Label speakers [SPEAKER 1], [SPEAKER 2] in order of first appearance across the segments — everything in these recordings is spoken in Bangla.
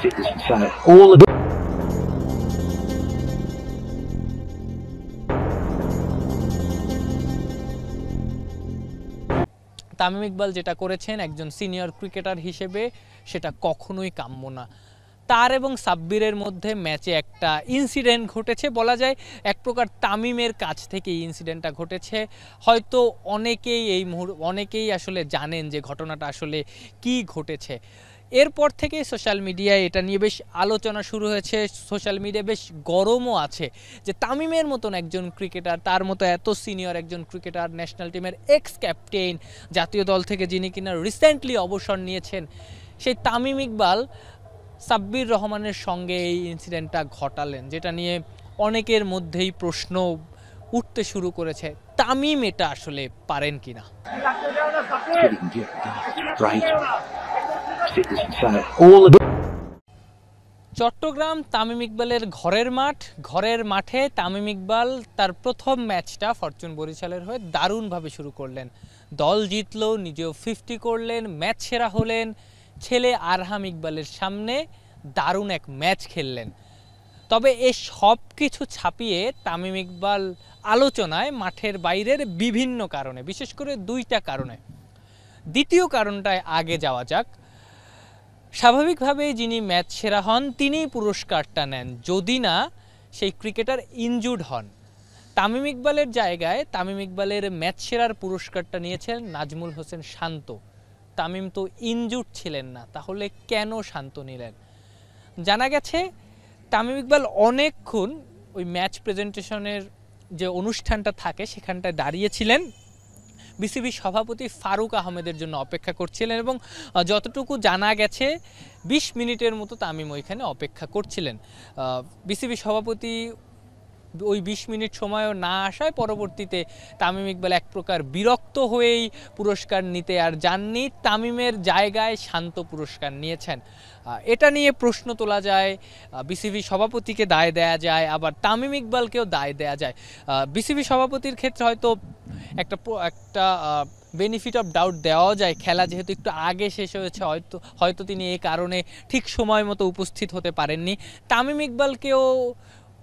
[SPEAKER 1] all the
[SPEAKER 2] তামিম ইকবাল যেটা করেছেন একজন সিনিয়র ক্রিকেটার হিসেবে সেটা কখনোই কাম্য না। তার এবং সাব্বিরের মধ্যে ম্যাচে একটা ইনসিডেন্ট ঘটেছে, বলা যায় এক প্রকার তামিমের কাছ থেকে এই ইনসিডেন্টটা ঘটেছে। হয়তো অনেকেই আসলে জানেন যে ঘটনাটা আসলে কি ঘটেছে। এরপর থেকে সোশ্যাল মিডিয়ায় এটা নিয়ে বেশ আলোচনা শুরু হয়েছে, সোশ্যাল মিডিয়া বেশ গরমও আছে যে তামিমের মতন একজন ক্রিকেটার, তার মতো এত সিনিয়র একজন ক্রিকেটার, ন্যাশনাল টিমের এক্স ক্যাপ্টেন, জাতীয় দল থেকে যিনি কিনা রিসেন্টলি অবসর নিয়েছেন, সেই তামিম ইকবাল সাব্বির রহমানের সঙ্গে এই ইনসিডেন্টটা ঘটালেন, যেটা নিয়ে অনেকের মধ্যেই প্রশ্ন উঠতে শুরু করেছে তামিম এটা আসলে পারেন কিনা।
[SPEAKER 1] all the
[SPEAKER 2] চট্টগ্রাম তামিম ইকবালের ঘরের মাঠে তামিম ইকবাল তার প্রথম ম্যাচটা ফরচুন বরিশালের হয়ে দারুণভাবে শুরু করলেন। দল জিতলো, নিজেও 50 করলেন, ম্যাচ সেরা হলেন, ছেলে আরহাম ইকবালের সামনে দারুণ এক ম্যাচ খেললেন। তবে এই সব কিছু ছাপিয়ে তামিম ইকবাল আলোচনায় মাঠের বাইরের বিভিন্ন কারণে, বিশেষ করে দুইটা কারণে। দ্বিতীয় কারণটায় আগে যাওয়া যাক। স্বাভাবিকভাবেই যিনি ম্যাচ সেরা হন তিনিই পুরস্কারটা নেন, যদি না সেই ক্রিকেটার ইনজুর্ড হন। তামিম ইকবালের জায়গায় তামিম ইকবালের ম্যাচ সেরার পুরস্কারটা নিয়েছেন নাজমুল হোসেন শান্ত। তামিম তো ইনজুর্ড ছিলেন না, তাহলে কেন শান্ত নিলেন? জানা গেছে তামিম ইকবাল অনেকক্ষণ ওই ম্যাচ প্রেজেন্টেশনের যে অনুষ্ঠানটা থাকে সেখানটায় দাঁড়িয়েছিলেন, বিসিবি সভাপতি ফারুক আহমেদের জন্য অপেক্ষা করছিলেন, এবং যতটুকু জানা গেছে 20 মিনিটের মতো তামিম ওইখানে অপেক্ষা করছিলেন। বিসিবি সভাপতি ওই 20 মিনিট সময়ও না আসায় পরবর্তীতে তামিম ইকবাল এক প্রকার বিরক্ত হয়েই পুরস্কার নিতে আর যাননি, তামিমের জায়গায় শান্ত পুরস্কার নিয়েছেন। এটা নিয়ে প্রশ্ন তোলা যায়, বিসিবি সভাপতিকে দায় দেয়া যায়, আবার তামিম ইকবালকেও দায় দেয়া যায়। বিসিবি সভাপতির ক্ষেত্রে হয়তো একটা বেনিফিট অফ ডাউট দেওয়া যায়, খেলা যেহেতু একটু আগে শেষ হয়েছে, হয়তো তিনি এই কারণে ঠিক সময় মতো উপস্থিত হতে পারেননি। তামিম ইকবালকেও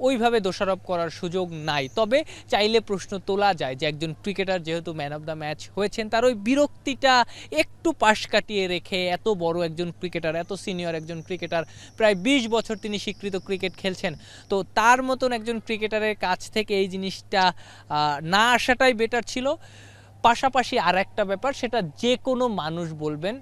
[SPEAKER 2] ওইভাবে দোষারোপ করার সুযোগ নাই। তবে চাইলে প্রশ্ন তোলা যায় যে একজন ক্রিকেটার যেহেতু ম্যান অফ দ্য ম্যাচ হয়েছেন, তার ওই বিরক্তিটা একটু পাশ কাটিয়ে রেখে, এত বড় একজন ক্রিকেটার, এত সিনিয়র একজন ক্রিকেটার, প্রায় 20 বছর তিনি স্বীকৃত ক্রিকেট খেলছেন, তো তার মতন একজন ক্রিকেটারের কাছ থেকে এই জিনিসটা না আসাটাই বেটার ছিল। পাশাপাশি আর একটা ব্যাপার, সেটা যে কোনো মানুষ বলবেন,